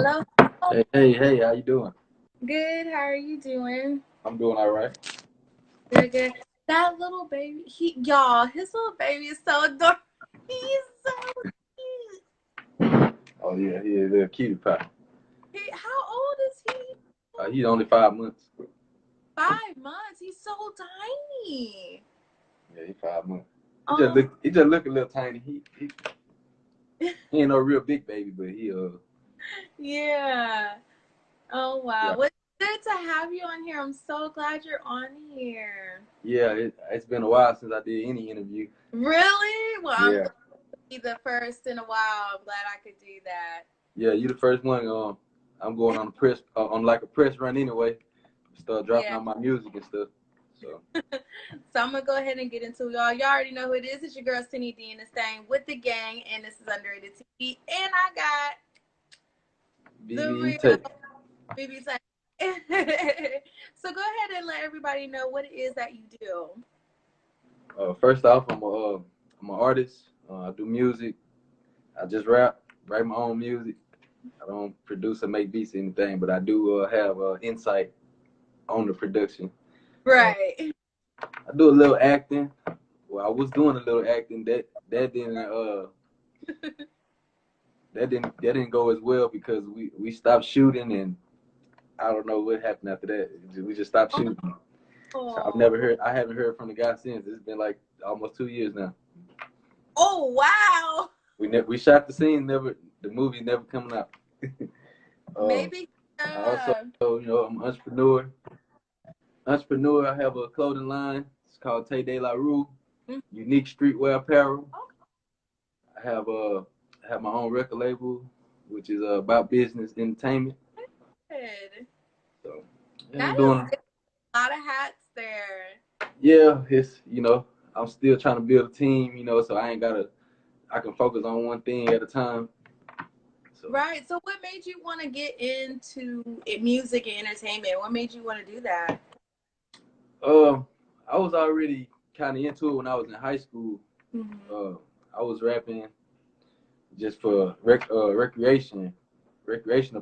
Hello. Hey, how you doing? Good. How are you doing? I'm doing all right. Good, good. That little baby, his little baby is so adorable. He's so cute. Oh yeah, he is a little cutie pie. How old is he? He's only 5 months. 5 months. He's so tiny. Yeah, he's 5 months. Oh, He just look a little tiny. He ain't no real big baby, but yeah. Oh, wow. yeah Well, it's good to have you on here. I'm so glad you're on here. yeah. It's been a while since I did any interview. Really? Well, I'm Yeah, glad to be the first in a while. I'm glad I could do that. yeah. You the first one. I'm going on a press on like a press run anyway. Start dropping Yeah. out my music and stuff. So So I'm gonna go ahead and get into it, y'all. Y'all already know who it is. It's your girl Cindy D and the thing with the gang, and this is Underrated TV. And I got the BB real Take. BB Tay. So go ahead and let everybody know what it is that you do. First off, I'm an artist. I do music. I just rap, write my own music. I don't produce or make beats or anything, but I do have insight on the production. Uh, Right. I do a little acting. Well, I was doing a little acting. That didn't go as well because we stopped shooting, and I don't know what happened after that. We just stopped shooting. So Oh. I haven't heard from the guy since. It's been like almost 2 years now. Oh wow. We shot the scene. The movie never coming out. um, Maybe. I also, I'm an entrepreneur. I have a clothing line. It's called Taydadon, Mm, unique streetwear apparel. okay. I have my own record label, which is about business entertainment. Good. So yeah, That I'm is doing. good. A lot of hats there. Yeah, it's I'm still trying to build a team. So I can focus on one thing at a time. So Right. So what made you want to get into music and entertainment? What made you want to do that? uh, I was already kind of into it when I was in high school. Mhm. Uh, I was rapping just for recreational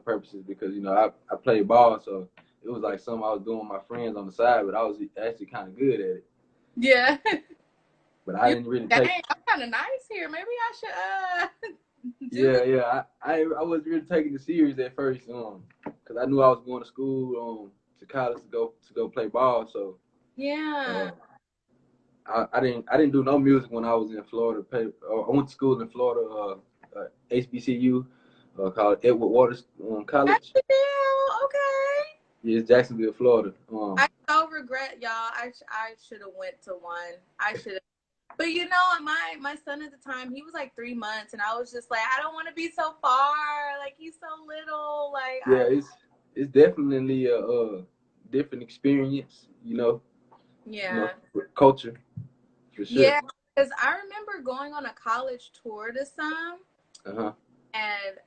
purposes because I played ball, so it was like something I was doing with my friends on the side, but I was actually kind of good at it. Yeah. But I You didn't really dang, take. I'm kind of nice here. Maybe I should do Yeah, it. yeah. I wasn't really taking it serious at first, because I knew I was going to school, to college to go play ball. So Yeah. uh, I didn't do no music when I was in Florida. I went to school in Florida, HBCU, called Edward Waters That's College. the deal. Okay. Yeah, it's Jacksonville, Florida. I so regret, y'all. I should have went to one. I should have. But you know, my son at the time, he was like 3 months, and I was just like, I don't want to be so far. Like he's so little. Like Yeah, I. it's definitely a different experience. Yeah. With culture for sure. Yeah. Because I remember going on a college tour to some, Uh huh. and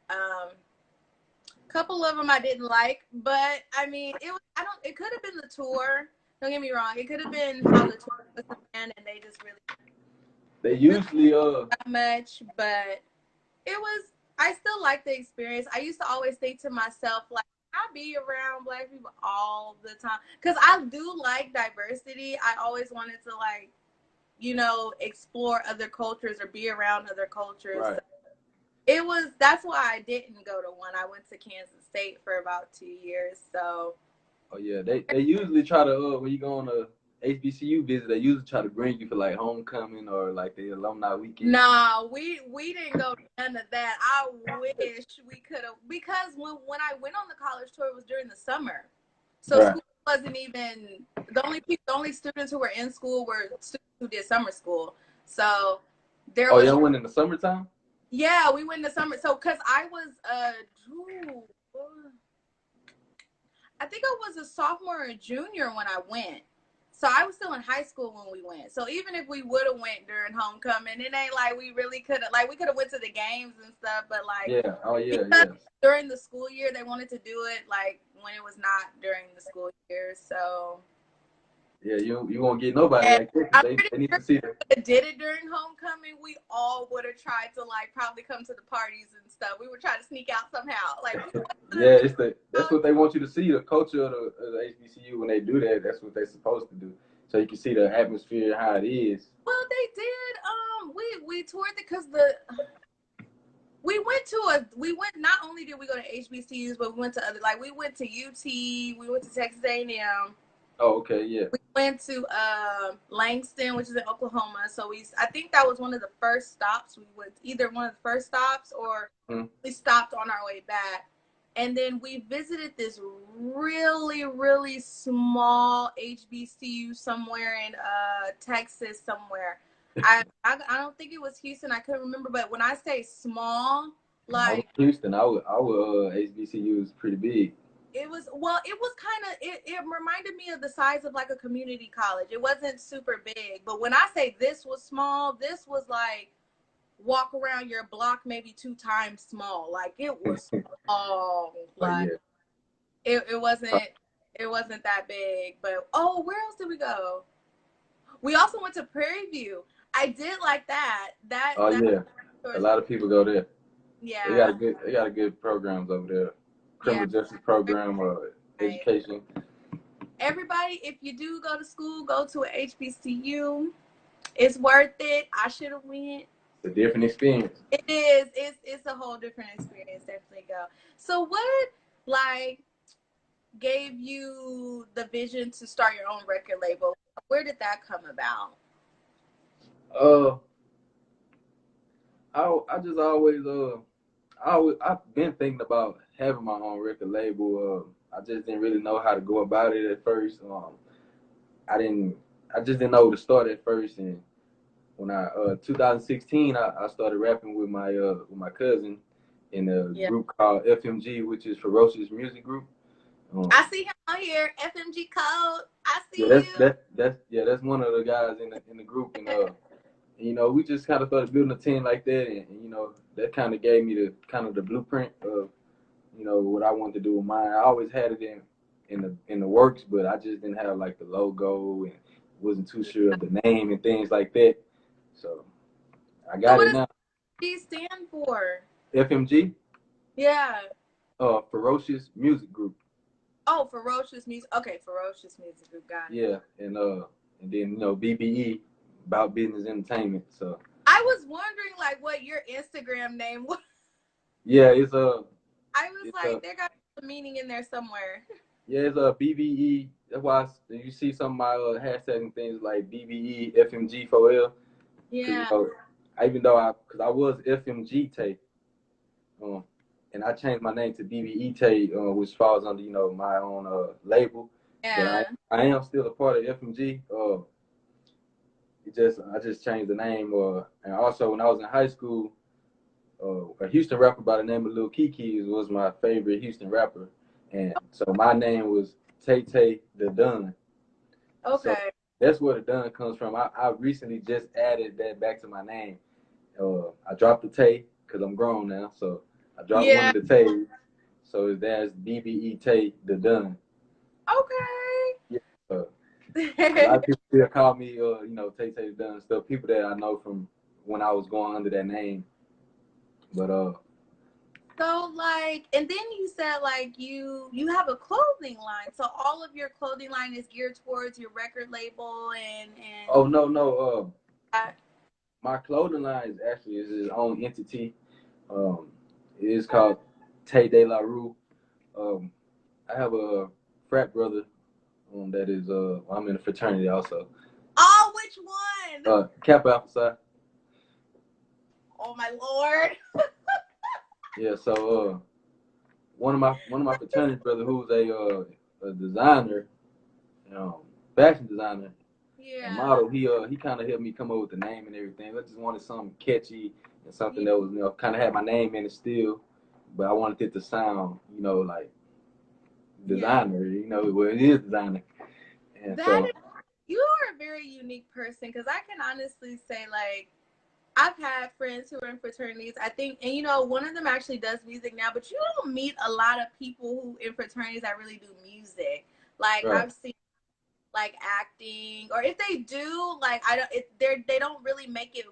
couple of them I didn't like, but I mean, it was I don't. It could have been the tour. Don't get me wrong. It could have been how the tour was planned, and they just They really usually that much. But it was. I still like the experience. I used to always think to myself, like, I be around black people all the time because I do like diversity. I always wanted to explore other cultures or be around other cultures. right. It was that's why I didn't go to one. I went to Kansas State for about 2 years. So Oh yeah, they usually try to when you go on a HBCU visit, they usually try to bring you for like homecoming or like the alumni weekend. nah, we didn't go to none of that. I wish we could have because when I went on the college tour it was during the summer. So Right. school wasn't even the only students who were in school were students who did summer school. So there Oh, was y'all went in the summertime? yeah, we went in the summer. So cause I was I think I was a sophomore or junior when I went. So I was still in high school when we went. So even if we would have went during homecoming, it ain't like we really could have like we could have went to the games and stuff, but like Yeah. Oh yeah, because yeah. during the school year they wanted to do it like when it was not during the school year. So Yeah, you won't get nobody And like that because I'm pretty they need sure to see the. if we did it during homecoming, we all would have tried to like probably come to the parties and stuff. We would try to sneak out somehow. Like we would Yeah, have it's the that's what they want you to see, the culture of the HBCU when they do that. That's what they're supposed to do, so you can see the atmosphere and how it is. well, they did. We toured it because the we went not only did we go to HBCUs, but we went to other like we went to UT, we went to Texas A&M, Oh, okay, yeah. we went to Langston, which is in Oklahoma. So I think that was one of the first stops. We went either one of the first stops or Mm-hmm. we stopped on our way back. And then we visited this really, really small HBCU somewhere in Texas somewhere. I don't think it was Houston. I couldn't remember, but when I say small, I was like Houston. Our HBCU is pretty big. it was kind of it reminded me of the size of like a community college. It wasn't super big, but when I say this was small, this was like walk around your block maybe 2 times small. Like it was small. Oh Like yeah. it wasn't that big. But oh, where else did we go? We also went to Prairie View. I did like that. Oh That yeah. A lot of people go there. yeah, They got a good programs over there. yeah. Criminal justice program, Right. education. Everybody, if you do go to school, go to a HBCU. It's worth it. I should have went. It's a different experience. It is. It's a whole different experience. Definitely go. So what like gave you the vision to start your own record label? Where did that come about? Uh, I just I've been thinking about having my own record label. I just didn't really know how to go about it at first. I didn't I just didn't know where to start at first. And when I 2016, I started rapping with my cousin in a Yeah. group called FMG, which is Ferocious Music Group. Um, I see him on here, FMG Code. I yeah, see you. that's one of the guys in the group, and you know, we just kind of started building a team like that, and you know, that kind of gave me the blueprint of you know what I wanted to do with mine. I always had it in the works, but I just didn't have like the logo and wasn't too sure of the name and things like that. So I So got what it does now. G stand for? FMG, Yeah. Ferocious Music Group. Oh, Ferocious Music. Okay, Ferocious Music Group. Got it. Yeah, and then you know BBE, About Business Entertainment. So I was wondering like what your Instagram name was. yeah, I was it's like, there got to be a meaning in there somewhere. yeah, it's a BBE. That's why you see some of my hashtagging things like BBE FMG 4L. Because you Yeah. know, because I was FMG Tay, um, and I changed my name to BBE Tay, which falls under you know my own label. But Yeah. I am still a part of FMG. I just changed the name. And also when I was in high school, a Houston rapper by the name of Lil Kiki was my favorite Houston rapper, and so my name was Taydadon. So Okay. that's where the Dunn comes from. I recently just added that back to my name. I dropped the Tay because I'm grown now, so I dropped one Yeah. of the Tays. So that's BBE Tay the Dunn. Yeah. A lot of people still call me, you know, Tay Tay the Dunn stuff. People that I know from when I was going under that name. But So like, and then you said like you have a clothing line. So all of your clothing line is geared towards your record label and oh no. uh, My clothing line is actually is its own entity. Um, it is called Tay De La Rue. Um, I have a frat brother that is I'm in a fraternity also. oh, which one? Kappa Alpha Psi. Oh my lord. Yeah, so one of my fraternity brother who's a designer, you know, fashion designer and Yeah. model, he kind of helped me come up with the name and everything. I just wanted something catchy and something Yeah. that was you know kind of had my name in it still, but I wanted it to sound you know like Yeah. designer, you know, well it is designer, and That so is, you are a very unique person because I can honestly say like I've had friends who are in fraternities. I think, and you know, one of them actually does music now, but you don't meet a lot of people who in fraternities that really do music. Like right. I've seen like acting, or if they do, like I don't, they don't really make it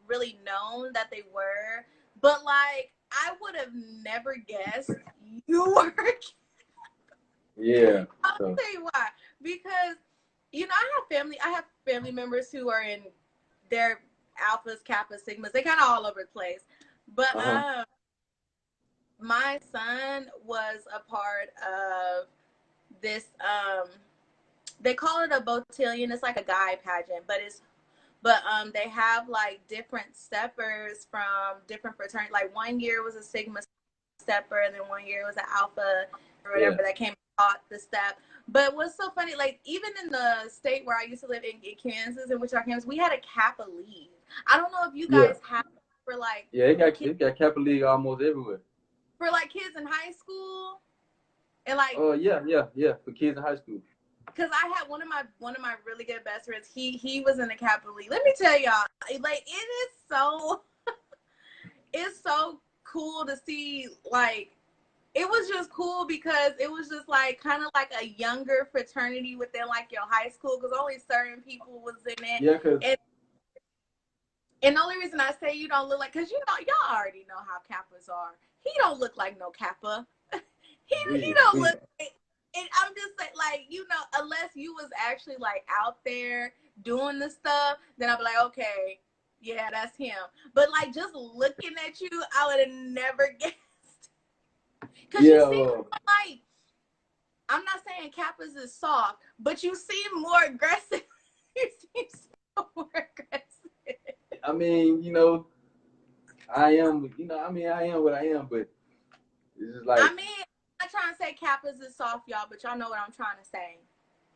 really known that they were. But like I would have never guessed you were. Yeah. I'll So. tell you why. Because I have family members who are in their alphas, kappas, sigmas. They kind of all over the place. But Uh-huh. my son was a part of this. They call it a botillion. It's like a guy pageant, but they have like different steppers from different fraternities. Like one year was a sigma stepper, and then one year was an alpha or whatever Yeah. that came and taught the step. But what's so funny, like even in the state where I used to live in Kansas, in Wichita, Kansas, we had a Kappa league. I don't know if you Yeah. guys have for like Yeah. It got Kappa League almost everywhere. for like kids in high school and like. Oh yeah. For kids in high school. Cause I had one of my really good best friends. He was in the Kappa league. Let me tell y'all, like it's so cool to see. Like it was just cool because it was just like kind of like a younger fraternity within like your high school, because only certain people was in it. Yeah, cause And the only reason I say you don't look like, because y'all already know how Kappas are. He don't look like no Kappa. he don't look like, and I'm just saying, like, unless you was actually like out there doing the stuff, then I'd be like, okay, yeah, that's him. But like just looking at you, I would have never guessed. Because you yeah. seem like, I'm not saying Kappas is soft, but you seem more aggressive. You seem so more aggressive. I mean, I am. I am what I am, but it's just like I mean, I'm not trying to say Kappas is soft, y'all, but y'all know what I'm trying to say.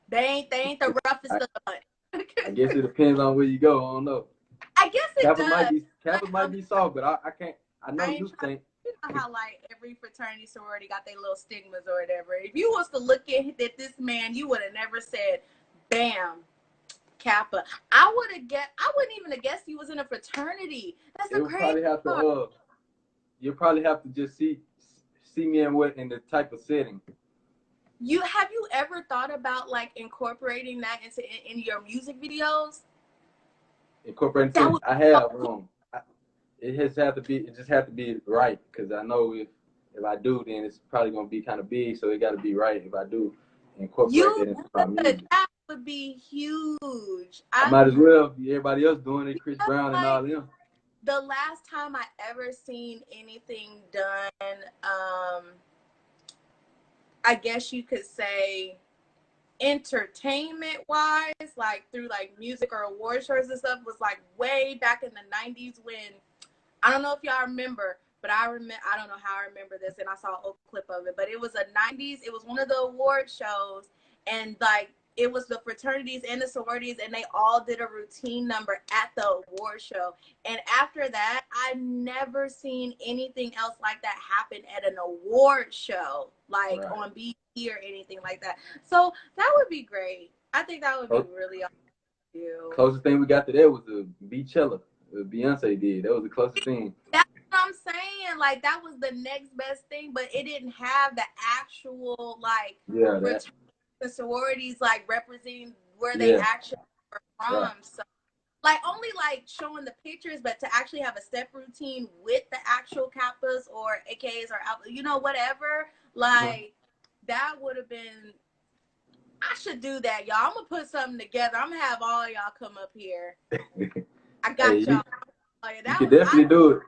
They ain't the roughest I, of the bunch. I guess it depends on where you go. I don't know. I guess it does. Kappa might be soft, but I can't. I know I ain't you trying. think. You know how like every fraternity sorority got their little stigmas or whatever. If you was to look at this man, you would have never said, "Bam, Kappa." I wouldn't even have guessed he was in a fraternity. That's It the would crazy probably have part. to. You probably have to just see me in the type of setting. Have you ever thought about like incorporating that into in your music videos? Incorporating That to. would I be so have. cool. It has had to be. It just had to be right, because I know if I do, then it's probably gonna be kind of big. So it got to be right if I do incorporate You that into my would. music. That would be huge. I I might as well be everybody else doing it, Chris feel Brown and like all them. the last time I ever seen anything done, I guess you could say entertainment wise, like through like music or award shows and stuff, was like way back in the 90s when, I don't know if y'all remember, but I don't know how I remember this, and I saw an old clip of it, but it was a 90s, it was one of the award shows, and like it was the fraternities and the sororities, and they all did a routine number at the award show. And after that, I've never seen anything else like that happen at an award show, like Right. on BT or anything like that. So that would be great. I think that would be really awesome to do. Closest thing we got to that was the Beachella. Beyonce did. That was the closest thing. That's what I'm saying. Like that was the next best thing, but it didn't have the actual like Yeah, that. fraternity sororities like representing where they Yeah, actually were right. from. So like only like showing the pictures, but to actually have a step routine with the actual kappas or AKs or whatever, Mm-hmm. like that would have been. I should do that, y'all. I'm gonna put something together. I'm gonna have all y'all come up here. I Hey, got y'all. Oh, yeah, you that could was I definitely do it.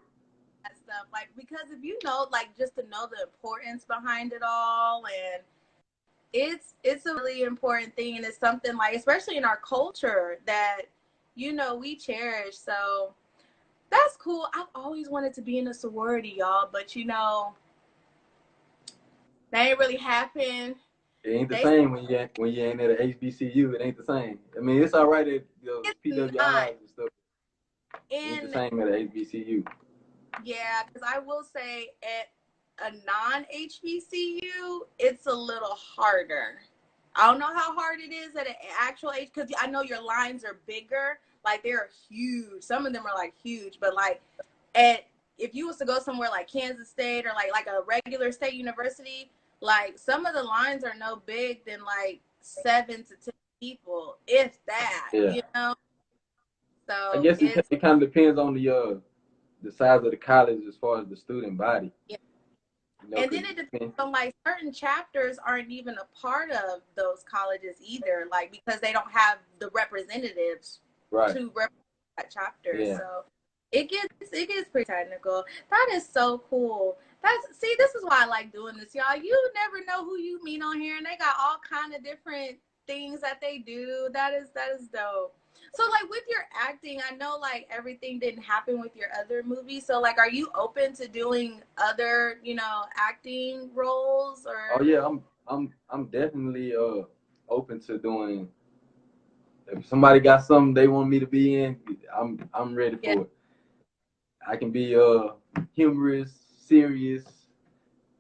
that stuff. Like because if you know, like just to know the importance behind it all, and it's a really important thing, and it's something like especially in our culture that we cherish. So that's cool. I've always wanted to be in a sorority, y'all, but that ain't really happened. It ain't the They same when you ain't at a HBCU. It ain't the same. I mean, it's all right at the it's not. PWIs and stuff. It ain't the And same at a HBCU. yeah, because I will say at a non-HBCU, it's a little harder. I don't know how hard it is at an actual age, because I know your lines are bigger. Like they're huge. Some of them are like huge, but like if you was to go somewhere like Kansas State or like a regular state university, like some of the lines are no big than like 7 to 10 people, if that, Yeah. you know. I So guess it's it kind of depends on the size of the college as far as the student body. yeah. You know, And because then it depends on like certain chapters aren't even a part of those colleges either, like because they don't have the representatives right. to represent that chapter. Yeah. So it gets pretty technical. That is so cool. This is why I like doing this, y'all. You never know who you meet on here, and they got all kind of different things that they do. That is dope. So like with your acting, I know like everything didn't happen with your other movies. So like, are you open to doing other, acting roles Oh or? yeah, I'm definitely open to doing. If somebody got something they want me to be in, I'm ready Yeah. for it. I can be humorous, serious,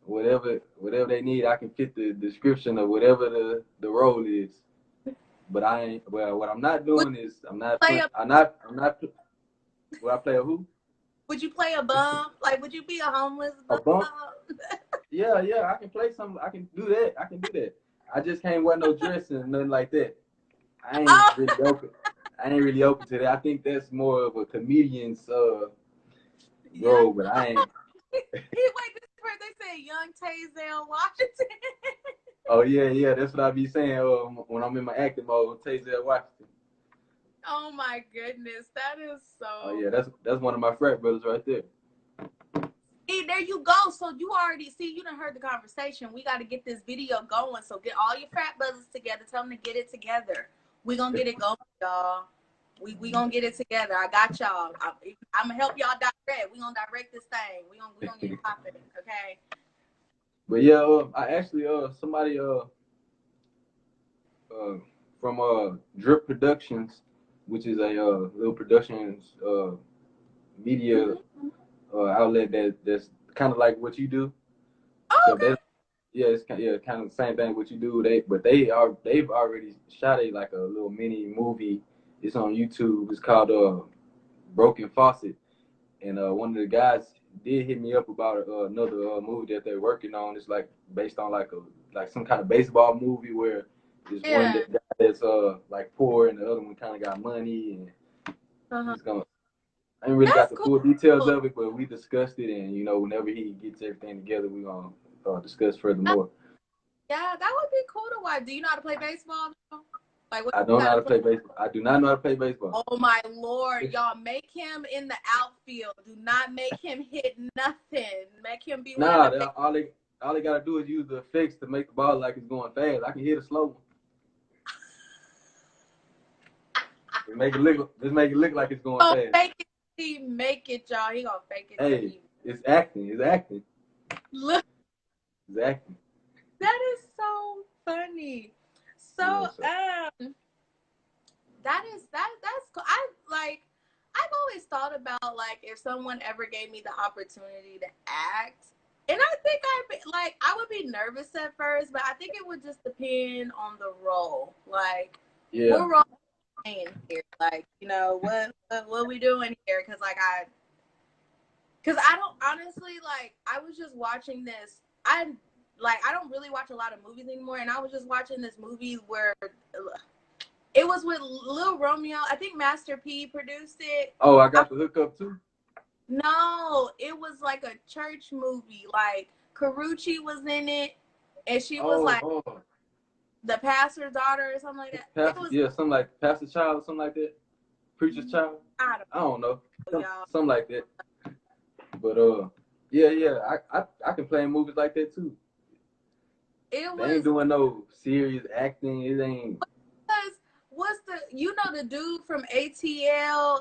whatever they need. I can fit the description of whatever the role is. But I ain't. Well, what I'm not Would doing is I'm not you play playing. a I'm not. Will I play a who? Would you play a bum? Like, would you be a homeless A bum? bump? Yeah, yeah. I can play some. I can do that. I can do that. I just can't wear no dress and nothing like that. I ain't Oh, really open. I ain't really open to that. I think that's more of a comedian's yeah. role, but I ain't. Wait, this is where they say young Taysdale Washington. Oh yeah, yeah. That's what I be saying when I'm in my acting mode. Taser Washington. Oh my goodness, that is Oh so. yeah, that's one of my frat brothers right there. Hey, there you go. So you already see, you done heard the conversation. We got to get this video going. So get all your frat brothers together. Tell them to get it together. We gonna get it going, y'all. We gonna get it together. I got y'all. I'm gonna help y'all direct. We gonna direct this thing. We gonna get it popping. Okay. But yeah, I actually somebody from Drip Productions, which is a little productions media Mm-hmm. outlet that's kind of like what you do. Oh, So okay. that's yeah, it's kind of the same thing what you do. They've already shot like a little mini movie. It's on YouTube. It's called Broken Faucet, and one of the guys did hit me up about another movie that they're working on. It's like based on like some kind of baseball movie where there's one Yeah. guy that's like poor and the other one kind of got money, and Uh-huh. he's gonna. I ain't really got That's the cool. full details of it, but we discussed it, and whenever he gets everything together, we gonna discuss furthermore. Yeah, that would be cool to watch. Do you know how to play baseball? Like, what I you don't know got how to to play? play baseball. I do not know how to play baseball. Oh my Lord, y'all, make him in the outfield. Do not make him hit nothing. Make him be one of Nah, the best. all they gotta do is use the effects to make the ball like it's going fast. I can hit a slow one. Just make it look like it's going Gonna fast. fake it. He make it, y'all. He gonna fake it till Hey, he it's acting. It's acting. look. It's acting. That is so funny. So Yeah. So that's cool. I've always thought about like if someone ever gave me the opportunity to act. And I think I would be nervous at first, but I think it would just depend on the role. Like yeah. what role playing here? Like, what we doing here? Cause I don't honestly like. I was just watching this. I don't really watch a lot of movies anymore, and I was just watching this movie where it was with Lil Romeo. I think Master P produced it. Oh, I got the hookup too. No, it was like a church movie. Like Karuchi was in it, and she was Oh, like oh, the pastor's daughter or something like that. It Pastor. was Yeah, something like Pastor Child or something like that. Preacher's Child. I I don't know. don't know, y'all. Something like that. But yeah, yeah. I can play in movies like that too. It They ain't was doing no serious acting. It ain't. what's the dude from ATL,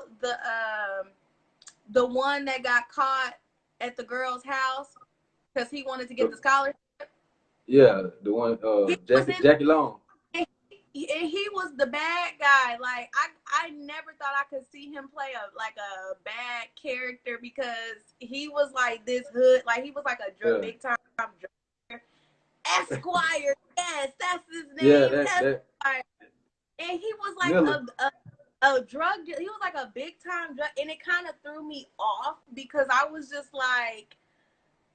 the one that got caught at the girl's house because he wanted to get the scholarship. Yeah, the one He was in Jackie Long. and he was the bad guy. Like I never thought I could see him play a bad character because he was like this hood, like he was like a Yeah. big time drug Esquire. Yes, that's his Yeah, name, that Esquire. And he was like Miller. a drug dealer. He was like a big time drug, and it kind of threw me off because I was just like,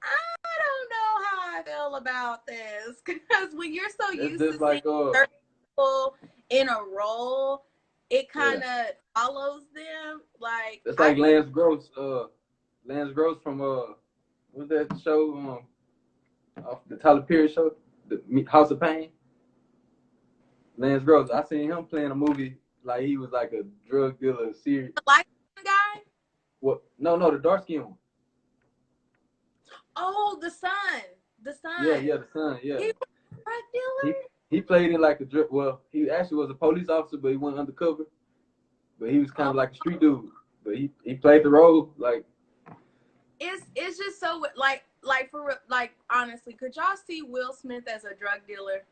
I don't know how I feel about this because when you're so That's used to just seeing like certain people in a role, it kind of follows them. Like It's I like think, Lance Gross from what's that show off the Tyler Perry show, the House of Pain. Lance Gross, I seen him playing a movie like he was like a drug dealer. Serious. the light guy. What? No, no, the dark skin one. Oh, the son, the Yeah, son. yeah, the son. Yeah, He was a drug he dealer. he played in like a drug. Well, he actually was a police officer, but he went undercover. But he was kind Oh, of like a street dude. But he played the role like. it's just so like for like honestly, could y'all see Will Smith as a drug dealer?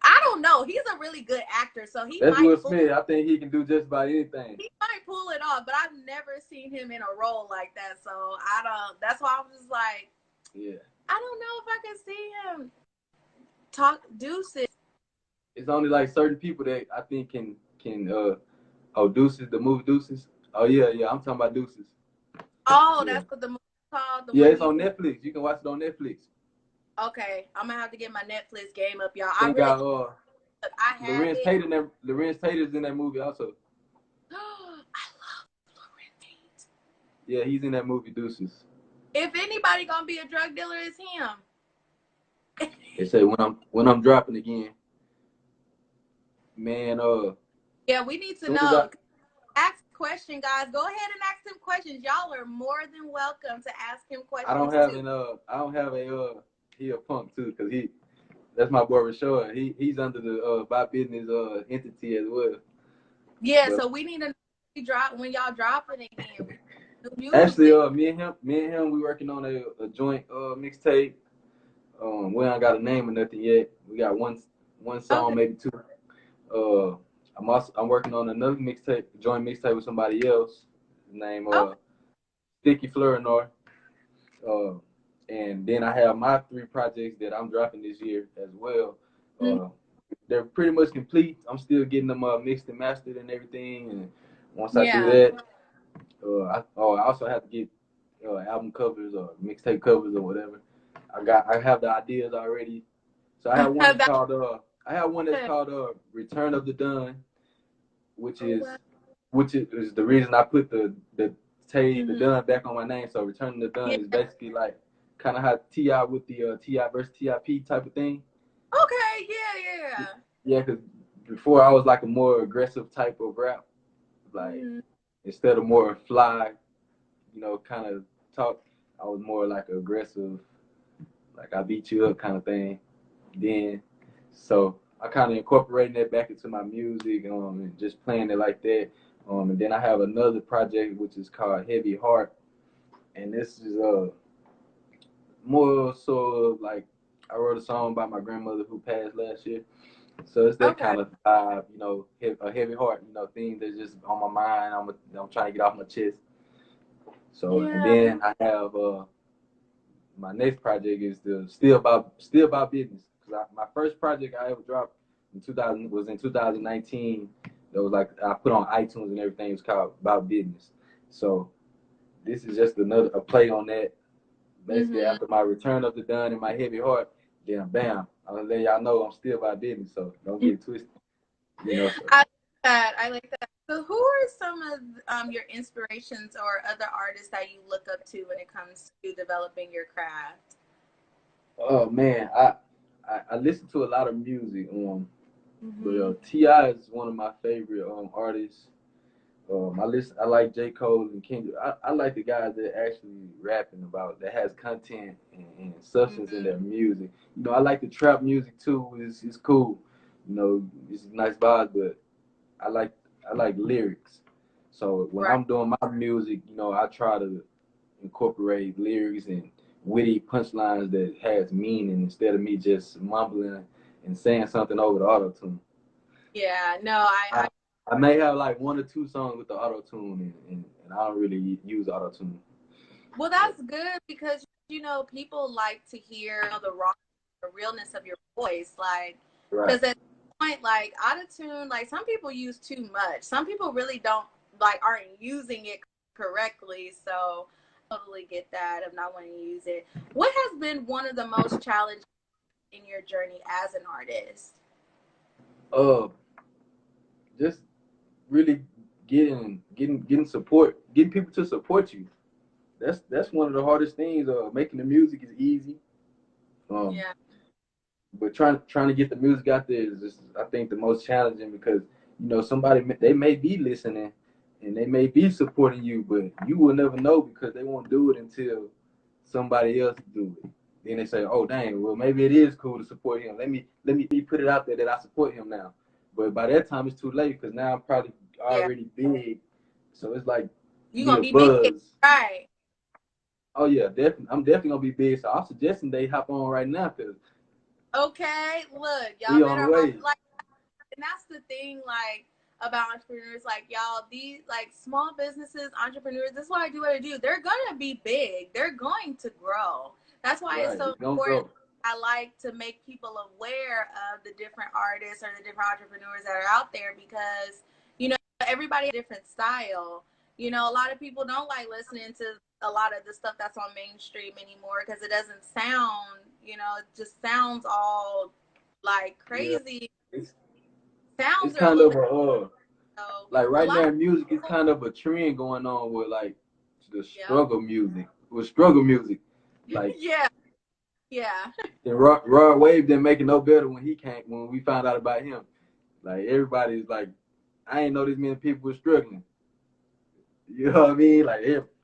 I don't know. He's a really good actor, so That's Will Smith. I think he can do just about anything. he might pull it off. But I've never seen him in a role like that, so I don't. That's why I was just like, Yeah. I don't know if I can see him talk Deuces. It's only like certain people that I think can oh Deuces, the movie Deuces. Oh yeah, yeah. I'm talking about Deuces. Oh, Yeah. that's what the movie called. The Yeah, one it's he. on Netflix. You can watch it on Netflix. Okay, I'm gonna have to get my Netflix game up, y'all. I They really, got I have Lorenz it. Tate in that. Lorenz Tate is in that movie also. I love Lorenz Tate. Yeah, he's in that movie Deuces. If anybody gonna be a drug dealer, it's him. They say when I'm dropping again, man. Yeah, we need to Soon as know. I Ask question, guys. Go ahead and ask him questions. Y'all are more than welcome to ask him I don't questions have too. I don't have he a punk too because that's my boy Rashad. He's under the by business entity as well. Yeah, But so we need to drop when y'all dropping again. New actually, music. me and him, we working on a joint mixtape. We ain't got a name or nothing yet. We got one song, Okay. maybe two. Uh, I'm working on another mixtape, joint mixtape with somebody else. His name Okay. Sticky Florinor. Uh, and then I have my 3 projects that I'm dropping this year as well. Mm-hmm. They're pretty much complete. I'm still getting them mixed and mastered and everything. And once I do Yeah. that, I also have to get album covers or mixtape covers or whatever. I have the ideas already. So That's I have one that's good. called Return of the Dunn, which Oh, is wow. is the reason I put the Mm-hmm. Dunn back on my name. So Return of the Dunn Yeah. is basically like kind of how Ti with the Ti versus Tip type of thing. Okay. Yeah. Yeah, because before I was like a more aggressive type of rap, like Mm-hmm. instead of more fly, kind of talk, I was more like aggressive, like I beat you up kind of thing. Then, so I kind of incorporating that back into my music, and just playing it like that. And then I have another project which is called Heavy Heart, and this is more so like I wrote a song about my grandmother who passed last year. So it's that Okay. kind of vibe, a heavy heart, thing that's just on my mind. I'm trying to get off my chest. So and Yeah. then I have my next project is still about business. Cause my first project I ever dropped in 2000 was in 2019. That was like I put on iTunes and everything. It was called About Business. So this is just a play on that. Basically, Mm-hmm. after my Return of the Dun and my Heavy Heart, then bam, I'll let y'all know I'm still about business. So don't get it twisted. So I like that. I like that. So, who are some of your inspirations or other artists that you look up to when it comes to developing your craft? oh man, I listen to a lot of music. But Mm-hmm. Ti is one of my favorite artists. I like J. Cole and Kendrick. I like the guys that actually rapping about that has content and substance in Mm-hmm. their music. I like the trap music too. It's cool. It's nice vibes, but I like I like lyrics. So when Right. I'm doing my music, I try to incorporate lyrics and witty punchlines that has meaning instead of me just mumbling and saying something over the auto tune. Yeah. No. I, I may have like 1 or 2 songs with the auto tune, and I don't really use auto tune. Well, that's good because people like to hear the raw, the realness of your voice. Like, Right. because at this point, like autotune, like some people use too much. Some people really don't aren't using it correctly. So, totally get that of not wanting to use it. What has been one of the most challenging in your journey as an artist? Uh, just really getting support, getting people to support you. That's one of the hardest things. Making the music is easy. Um, Yeah. but trying to get the music out there is just, I think, the most challenging because somebody, they may be listening and they may be supporting you, but you will never know because they won't do it until somebody else do it. Then they say, "Oh dang, well maybe it is cool to support him. Let me put it out there that I support him now." But by that time it's too late because now I'm probably Yeah. already big, so it's like You get gonna a be big, buzz. right? Oh yeah, definitely. I'm definitely gonna be big. So I'm suggesting they hop on right now because Okay, look, y'all we on the better hop way. like, and that's the thing, like about entrepreneurs, like y'all, these like small businesses, entrepreneurs. This is what I do. What I do. They're gonna be big. They're going to grow. That's why it's Right, so it's gonna important. grow. I like to make people aware of the different artists or the different entrepreneurs that are out there because everybody has a different style. A lot of people don't like listening to a lot of the stuff that's on mainstream anymore because it doesn't sound, it just sounds all like Yeah, crazy. it's Sounds it's are a kind little of bit, like a right lot now of in music, it's people, kind of a trend going on with like the yep. struggle music, with struggle music. Like Yeah, yeah, and Rod Wave didn't make it no better when we found out about him. Like everybody's like, I ain't know this many people were struggling. You know what I mean? Like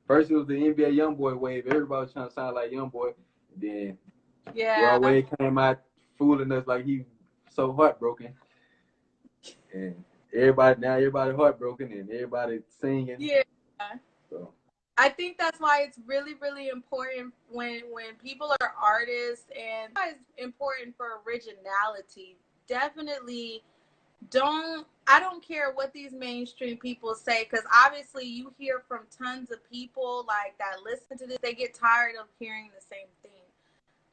first it was the NBA YoungBoy wave. Everybody was trying to sound like YoungBoy. Then yeah, Rod Wave came out fooling us like he so heartbroken. And everybody heartbroken and everybody singing. yeah. So I think that's why it's really, really important when people are artists, and it's important for originality. Definitely I don't care what these mainstream people say, because obviously you hear from tons of people like that listen to this, they get tired of hearing the same thing.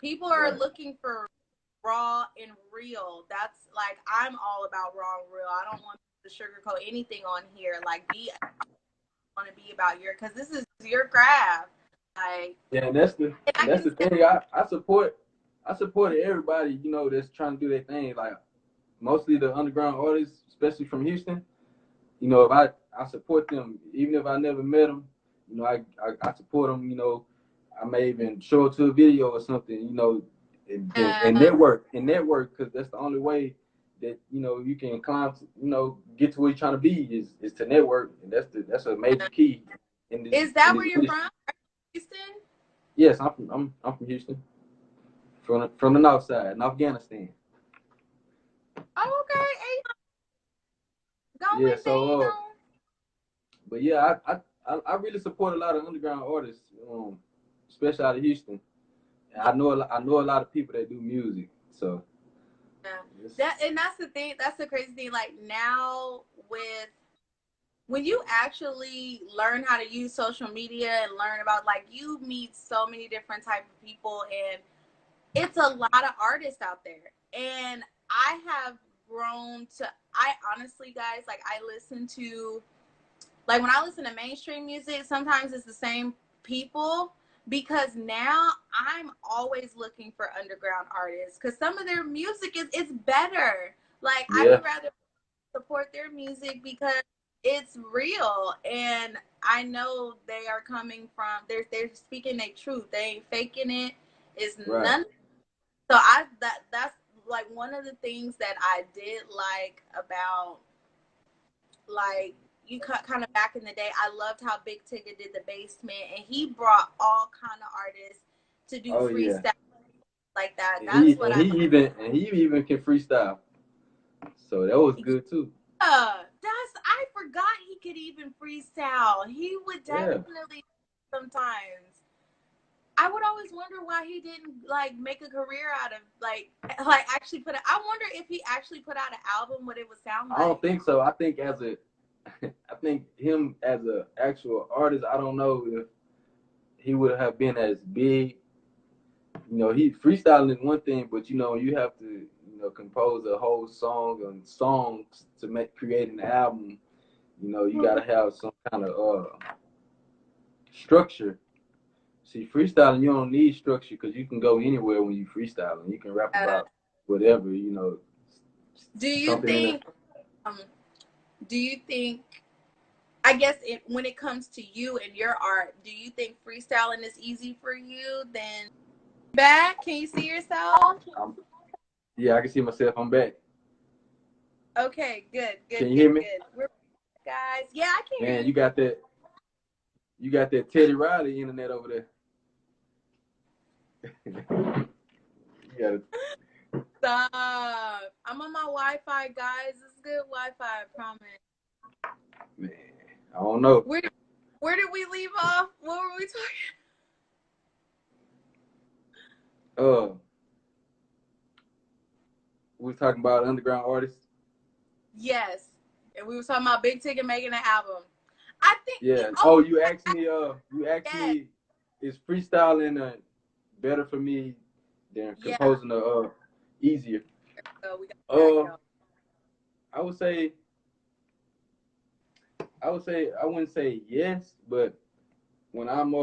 People are right. looking for raw and real. That's like, I'm all about raw and real. I don't want to sugarcoat anything on here. Like, want to be about because this is your craft. Like, Yeah, and I and that's can the say, thing. I support everybody, that's trying to do their thing. Like mostly the underground artists, especially from Houston. If I support them, even if I never met them, I support them. I may even show it to a video or something. And network because that's the only way that you can climb. Get to where you're trying to be is to network, and that's a major key in this is that in this where you're industry. from? Houston? Yes, I'm from Houston, from the north side, in Afghanistan. Oh, okay. Ain't Yeah, going so down. but yeah, I really support a lot of underground artists, especially out of Houston. And I know a lot of people that do music, so Yeah. it's, And that's the thing. That's the crazy thing. Like now, with when you actually learn how to use social media and learn about, like, you meet so many different type of people, and it's a lot of artists out there. And I have grown to, I honestly, guys, like, I listen to, like, when I listen to mainstream music, sometimes it's the same people, because now I'm always looking for underground artists because some of their music is better. Like, I yeah, would rather support their music because it's real, and I know they are coming from, they're speaking their truth. They ain't faking it. It's right. none. So that's like one of the things that I did like about, like, you kind of back in the day. I loved how Big Tigger did the basement, and he brought all kind of artists to do Oh yeah, freestyle like that. and That's what I he even can freestyle, so that was good too. I forgot he could even freestyle. He would Yeah, definitely sometimes. I would always wonder why he didn't like make a career out of like actually put I wonder if he actually put out an album, what it would sound I don't like. think so. I think I think him as a actual artist, I don't know if he would have been as big. He freestyling is one thing, but you have to compose a whole song and songs to create an album. You got to have some kind of structure. See, freestyling, you don't need structure because you can go anywhere when you freestyling. You can rap Uh, about whatever, do you something in it. think um Do you think, I guess when it comes to you and your art, do you think freestyling is easy for you? Then back, can you see yourself? I'm, yeah, I can see myself. I'm back. Okay, good, good, Can you good, hear me? good. We're guys. Yeah, I can hear Man, you. you got that. You got that Teddy Riley internet over there. You got it. Stop. I'm on my Wi-Fi, guys. It's good Wi-Fi, I promise. Man, I don't know. Where did we leave off? What were we talking? Uh, we was talking about underground artists. Yes, and we were talking about Big Ticket making an album. I think. Yeah. Oh, Oh, you asked me. You asked yes. me, is freestyling better for me than Yeah. composing easier? So we got back, Uh, y'all. I would say. I wouldn't say yes, but when I'm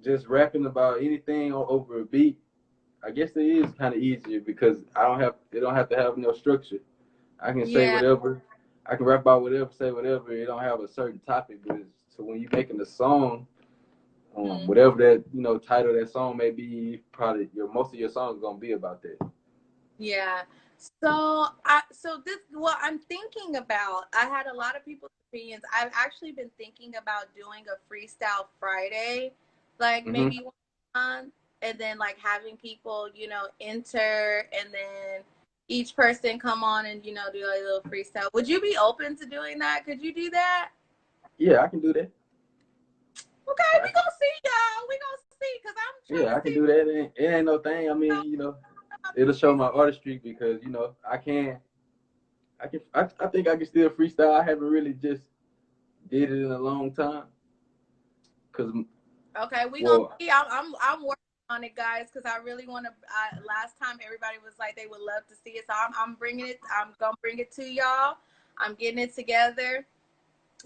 just rapping about anything over a beat, I guess it is kind of easier because it don't have to have no structure. I can say Yeah. whatever, I can rap about whatever, say whatever. It don't have a certain topic, but so when you're making a song, Mm-hmm. whatever that title that song may be, probably most of your songs gonna be about that. Yeah. So this what I'm thinking about. I had a lot of people's opinions. I've actually been thinking about doing a freestyle Friday, like Hmm. maybe one month, and then like having people, enter, and then each person come on and do a little freestyle. Would you be open to doing that? Could you do that? Yeah, I can do that. Okay, I, we gonna see y'all. We gonna see because I'm trying yeah, to I can see do that. It ain't no thing. I mean, it'll show my freestyle. artistry because I think I can still freestyle. I haven't really just did it in a long time. Cause Okay, we gonna well, see. I'm working on it, guys, because I really want to. Last time everybody was like they would love to see it, so I'm bringing it. I'm gonna bring it to y'all. I'm getting it together,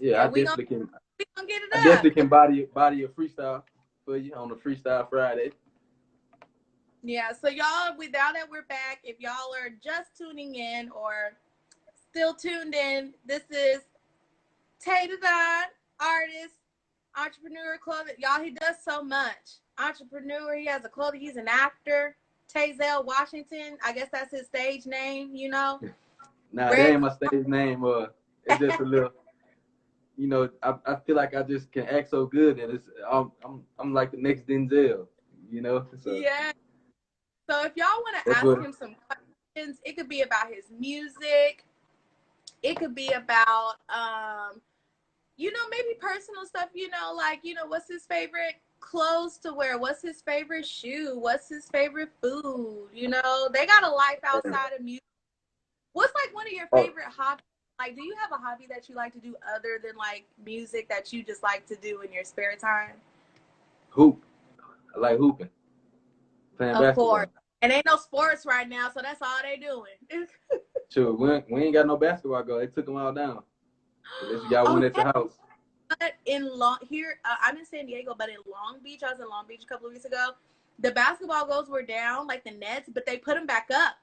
yeah, and we gonna get I it up. definitely can body a freestyle for you on the Freestyle Friday. Yeah. So y'all, now that we're back, if y'all are just tuning in or still tuned in, this is Taydadon, artist, entrepreneur, clothing. Y'all, he does so much. Entrepreneur, he has a clothing, he's an actor. Tazel Washington, I guess that's his stage name. Nah, that Red. ain't my stage name. It's just a little. I feel like I just can act so good, and I'm like the next Denzel. So Yeah. So if y'all want to that's ask what. him some questions, it could be about his music. It could be about maybe personal stuff, like, what's his favorite clothes to wear? What's his favorite shoe? What's his favorite food? They got a life outside of music. What's like one of your Oh, favorite hobbies? Like, do you have a hobby that you like to do other than like music that you just like to do in your spare time? hoop. I like hooping, playing Of course. basketball. And ain't no sports right now, so that's all they doing. Sure, we ain't got no basketball go. They took them all down. Unless you got one at Okay. your house. But I'm in San Diego, but in Long Beach, I was in Long Beach a couple of weeks ago. The basketball goals were down, like the nets, but they put them back up.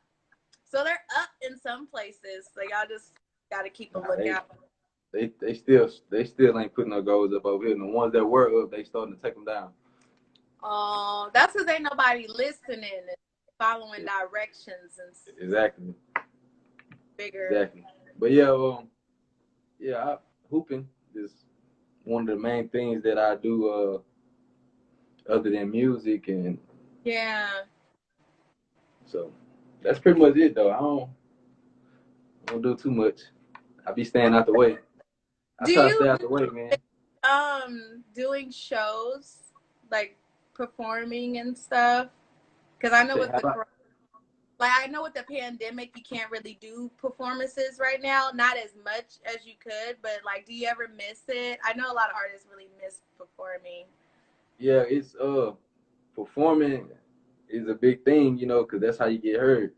So they're up in some places. So y'all just got to keep a Nah, lookout. they still ain't putting no goals up over here. And the ones that were up, they starting to take them down. Oh, that's because ain't nobody listening and following directions and Exactly, bigger. exactly. But yeah, hooping is one of the main things that I do other than music, and Yeah. so that's pretty much it though. I don't do too much. I be staying out the way. I Do try to you stay out the way, man. doing shows like performing and stuff? Because I You know say with have I? I know with the pandemic you can't really do performances right now, not as much as you could, but like do you ever miss it? I know a lot of artists really miss performing. Yeah, it's performing is a big thing, because that's how you get heard.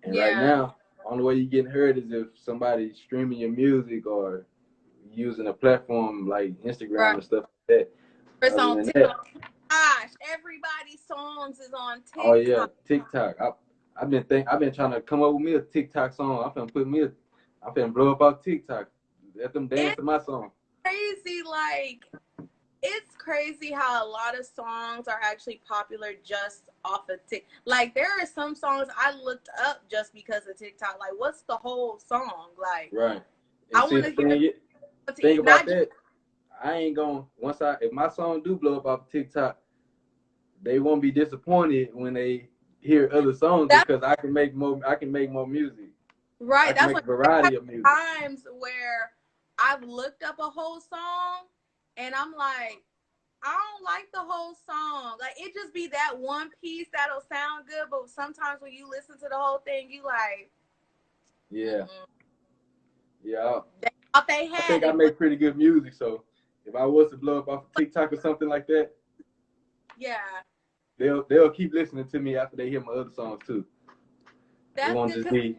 And right Yeah. now, only way you getting heard is if somebody's streaming your music or using a platform like Instagram Right. and stuff like that. It's Other on than TikTok. that, Gosh, everybody's songs is on oh yeah, TikTok. TikTok. I've been trying to come up with me a TikTok song. I'm finna blow up off TikTok. Let them dance It's to my song. crazy, like it's crazy how a lot of songs are actually popular just off of TikTok. Like there are some songs I looked up just because of TikTok. Like, what's the whole song? Like, Right. And I see want the to hear what to thing eat, about not just that, I ain't gonna if my song do blow up off TikTok, they won't be disappointed when they hear other songs that. because I can make more music. I Right. can That's make a what there have variety of music. times where I've looked up a whole song and I'm like, I don't like the whole song. Like it just be that one piece that'll sound good, but sometimes when you listen to the whole thing, you like, Yeah. mm-mm. Yeah. They thought they I think had I it, but make pretty good music, so if I was to blow up off of TikTok or something like that, yeah, they'll keep listening to me after they hear my other songs too. It that's won't good. just Because be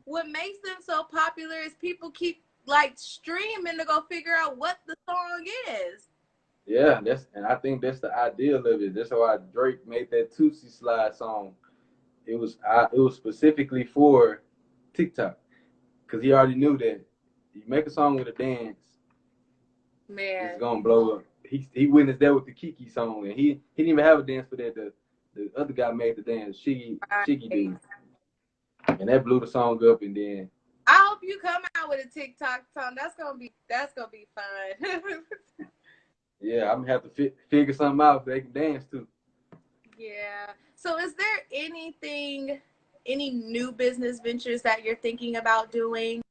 what makes them so popular is people keep like streaming to go figure out what the song is. yeah. And I think that's the ideal of it. That's why Drake made that Tootsie Slide song. It was specifically for TikTok because he already knew that you make a song with a dance, it's Man, gonna blow up. He witnessed that with the Kiki song, and he didn't even have a dance for that. The other guy made the dance, Shiggy right. did, and that blew the song up. And then I hope you come out with a TikTok song. That's gonna be fun. yeah, I'm gonna have to figure something out so they can dance too. Yeah. So is there any new business ventures that you're thinking about doing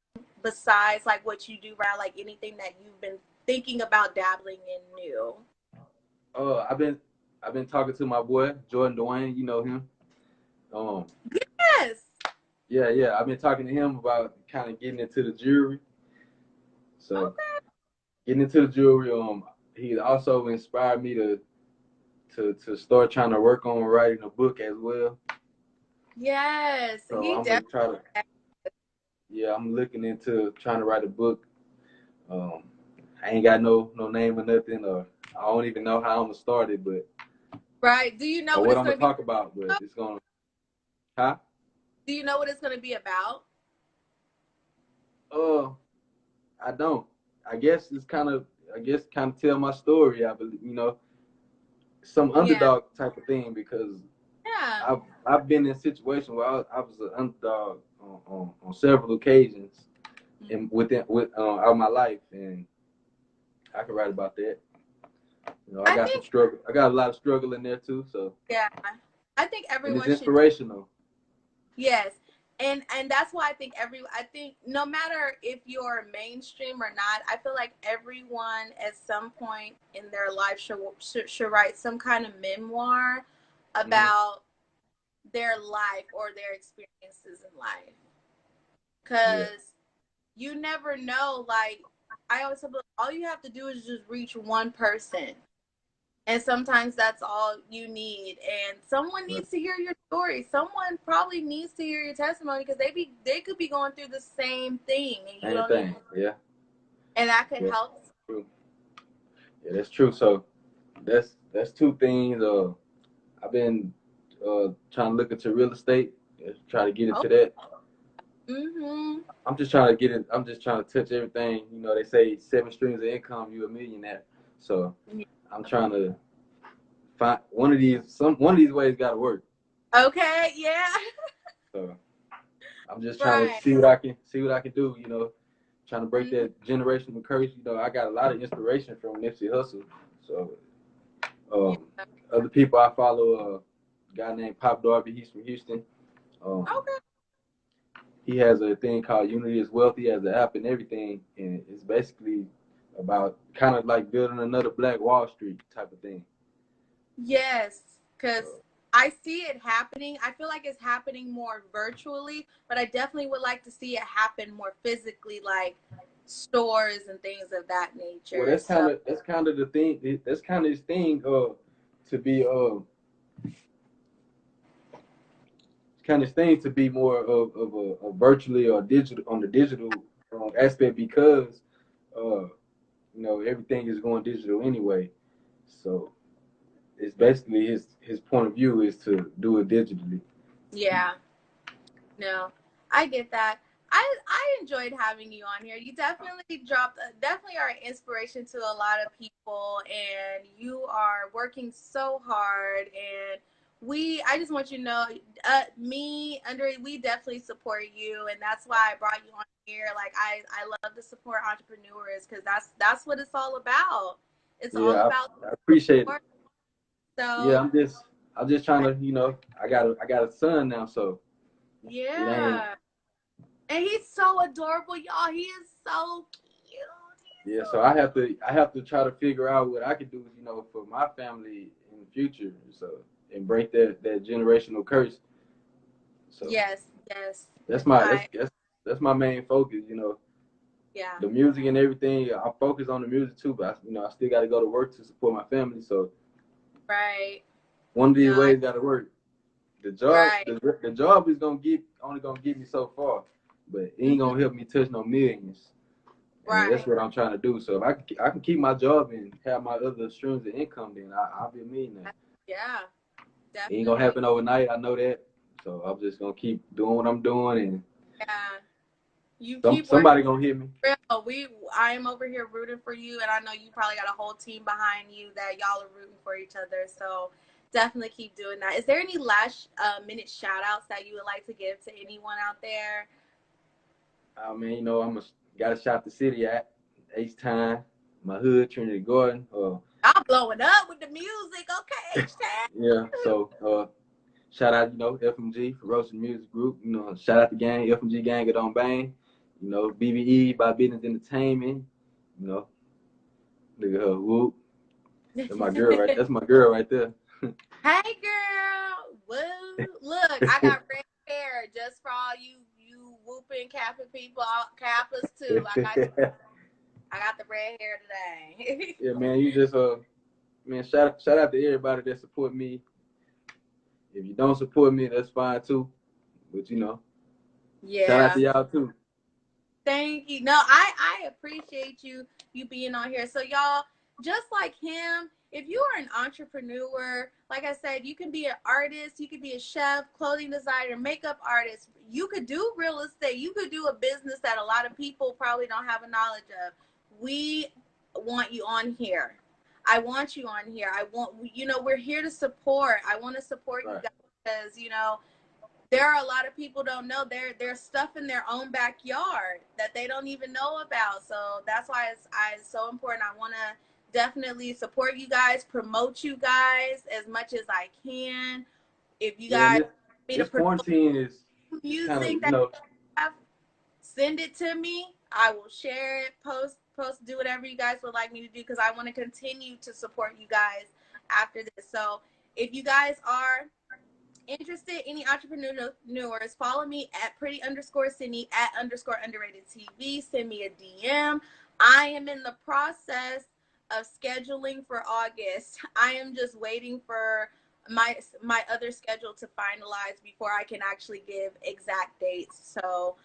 besides like what you do, right? Like anything that you've been thinking about dabbling in new? Uh, I've been I've been talking to my boy Jordan Dwayne. You know him. Um, Yes. yeah. I've been talking to him about kind of getting into the jewelry. So Okay. getting into the jewelry. He also inspired me to start trying to work on writing a book as well. Yes. So He I'm gonna definitely. try to. Yeah, I'm looking into trying to write a book. Um, I ain't got no name or nothing, or I don't even know how I'm gonna start it, but Right. Do you know or what what it's I'm going gonna to be? talk about. But it's gonna, huh? Do you know what it's going to be about? Uh, I don't. I guess it's kind of, I guess kind of tell my story. I believe, some Yeah. underdog type of thing because Yeah. I've been in a situation where I was an underdog on several occasions and with all my life, and I can write about that. I I got some think struggle. I got a lot of struggle in there too. So, yeah. I think and it's everyone should. inspirational. Yes. And that's why I think no matter if you're mainstream or not, I feel like everyone at some point in their life should write some kind of memoir Hmm. about their life or their experiences in life. Yeah. Cuz you never know, like I always tell people, all you have to do is just reach one person, and sometimes that's all you need, and someone Right. needs to hear your story. Someone probably needs to hear your testimony because they could be going through the same thing and you Same don't even, thing. Yeah. and that could Yeah. help. True. Yeah, that's true. So that's two things. I've been trying to look into real estate. Try to get Oh. into that. Mm-hmm. I'm just trying to get it. I'm just trying to touch everything. They say 7 streams of income, you a millionaire. So I'm trying to find one of these ways got to work. Okay, yeah. So I'm just trying to Right. see what I can do. Trying to break Mm-hmm. that generational curse. I got a lot of inspiration from Nipsey Hussle. So Yeah. other people I follow, a guy named Pop Darby. He's from Houston. Um, Okay. he has a thing called Unity is Wealthy. He has an app and everything, and it's basically about kind of like building another Black Wall Street type of thing. Yes, because So, I see it happening. I feel like it's happening more virtually, but I definitely would like to see it happen more physically, like stores and things of that well, nature. So, that's kind of the thing. That's kind of his thing. To be kind of thing to be more of a virtually or digital on the digital aspect because uh, everything is going digital anyway. So it's basically his point of view is to do it digitally. yeah, no, I get that. I enjoyed having you on here. You definitely definitely are an inspiration to a lot of people, and you are working so hard. And I just want you to know, me, Andre, we definitely support you, and that's why I brought you on here. Like I love to support entrepreneurs because that's what it's all about. It's all Yeah, about I appreciate it. support. Yeah, So I'm just trying to, I got a son now, so it ain't. yeah, and he's so adorable, y'all. He is so cute. He's Yeah, so so I have to try to figure out what I could do, for my family in the future. So and break that generational curse. So yes, yes. that's my I that's my main focus. yeah, The music and everything. I focus on the music too, but I still got to go to work to support my family. So right. one of these No, ways got to work. right, The job is only gonna get me so far, but it ain't hmm gonna help me touch no millions. And that's right. what I'm trying to do. So if I can keep my job and have my other streams of income, then I'll be a millionaire. Yeah, It ain't gonna definitely. happen overnight. I know that. So I'm just gonna keep doing what I'm doing, and Yeah, you keep working. somebody gonna hit me. Real. I am over here rooting for you, and I know you probably got a whole team behind you that y'all are rooting for each other. So definitely keep doing that. Is there any last minute shout outs that you would like to give to anyone out there? I mean, gotta shop the city at H Time, my hood, Trinity Garden. I'm blowing up with the music. Okay, H-Tag. Yeah. So shout out, FMG for Roasting Music Group. Shout out the gang, FMG gang, get on bang. BBE by Business Entertainment. You know, look at her whoop. That's my girl right. That's my girl right there. Hey girl, woo! Look, I got red hair just for all you whooping Kappa people, all Kappas too. I got the red hair today. Yeah, man, you just man, shout out to everybody that support me. If you don't support me, that's fine too. But shout out Yeah, to y'all too. thank you. No, I appreciate you being on here. So y'all, just like him, if you are an entrepreneur, like I said, you can be an artist, you could be a chef, clothing designer, makeup artist. You could do real estate. You could do a business that a lot of people probably don't have a knowledge of. We want you on here. I want you on here. We're here to support. I want to support you Right. guys because, there are a lot of people don't know there's stuff in their own backyard that they don't even know about. So that's why it's so important. I want to definitely support you guys, promote you guys as much as I can. If you Yeah, and guys this want me to this promote quarantine is kind of music that you have, send it to me. I will share it, post, do whatever you guys would like me to do because I want to continue to support you guys after this. So if you guys are interested, any entrepreneurs, follow me at pretty underscore Sydney at underscore underrated TV. Send me a DM. I am in the process of scheduling for August. I am just waiting for my other schedule to finalize before I can actually give exact dates. So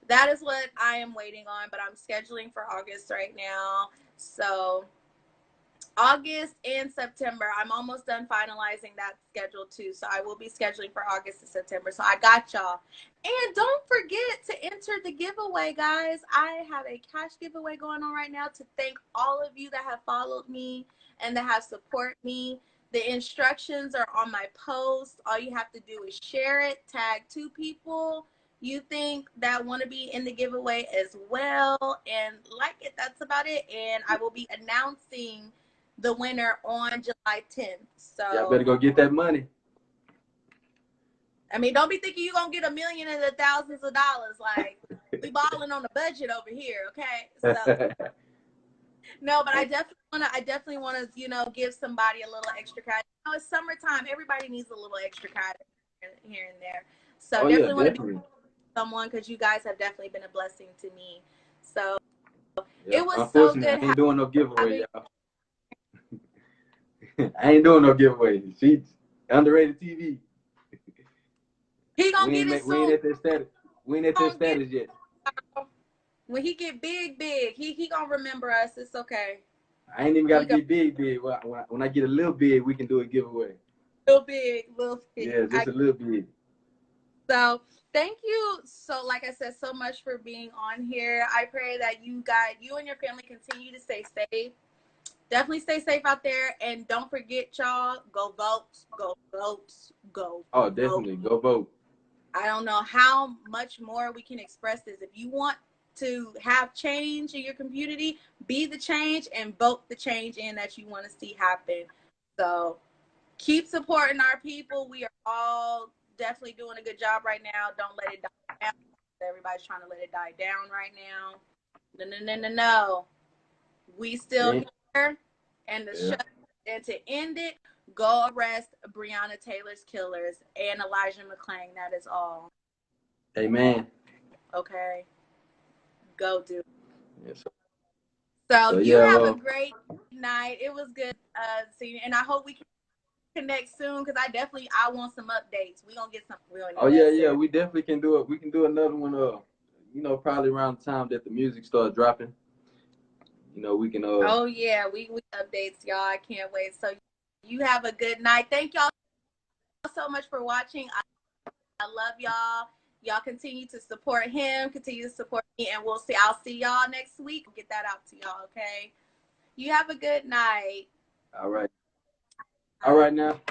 that is what I am waiting on, but I'm scheduling for August right now. So August and September. I'm almost done finalizing that schedule too. So I will be scheduling for August and September. So I got y'all. And don't forget to enter the giveaway, guys. I have a cash giveaway going on right now to thank all of you that have followed me and that have supported me. The instructions are on my post. All you have to do is share it, tag 2 people you think that want to be in the giveaway as well, and like it. That's about it. And I will be announcing the winner on July 10th. y'all So, better go get that money. I mean, don't be thinking you're going to get a million and the thousands of dollars. Like, we balling on the budget over here, okay? So, no, but I definitely want to, give somebody a little extra cash. It's summertime. Everybody needs a little extra cash here and there. So, Oh yeah, definitely want to be definitely. someone because you guys have definitely been a blessing to me. So, Yeah. it was so Unfortunately, good I ain't doing no giveaway, having. y'all. I ain't doing no giveaway. She's underrated TV. He gonna get it We ain't soon. at that status. We ain't at that Gonna get status yet. it. When he get big, he gonna remember us. It's okay. I ain't even got He to go get big, big. When I get a little big, we can do a giveaway. little big. Yeah, just a little big. So thank you. So like I said, so much for being on here. I pray that you and your family continue to stay safe. Definitely stay safe out there. And don't forget, y'all, go vote, go vote, go Oh, vote. definitely. Go vote. I don't know how much more we can express this. If you want to have change in your community, be the change and vote the change in that you want to see happen. So keep supporting our people. We are all definitely doing a good job right now. Don't let it die down. Everybody's trying to let it die down right now. No, no, no, no, no. We still Yeah. here. And the Yeah. show, and to end it, go arrest Breonna Taylor's killers and Elijah McClain. That is all. Amen. Okay, go do. Yes. So So you yeah, have a great night. It was good seeing you, and I hope we can connect soon because I want some updates. We gonna get some real oh yeah, yes yeah, sir. we definitely can do it. We can do another one. Probably around the time that the music starts dropping. We can. Oh yeah, we updates y'all. I can't wait. So you have a good night. Thank y'all so much for watching. I love y'all. Y'all continue to support him, continue to support me, and I'll see y'all next week. We'll get that out to y'all, okay? You have a good night. All right. All All right. right now.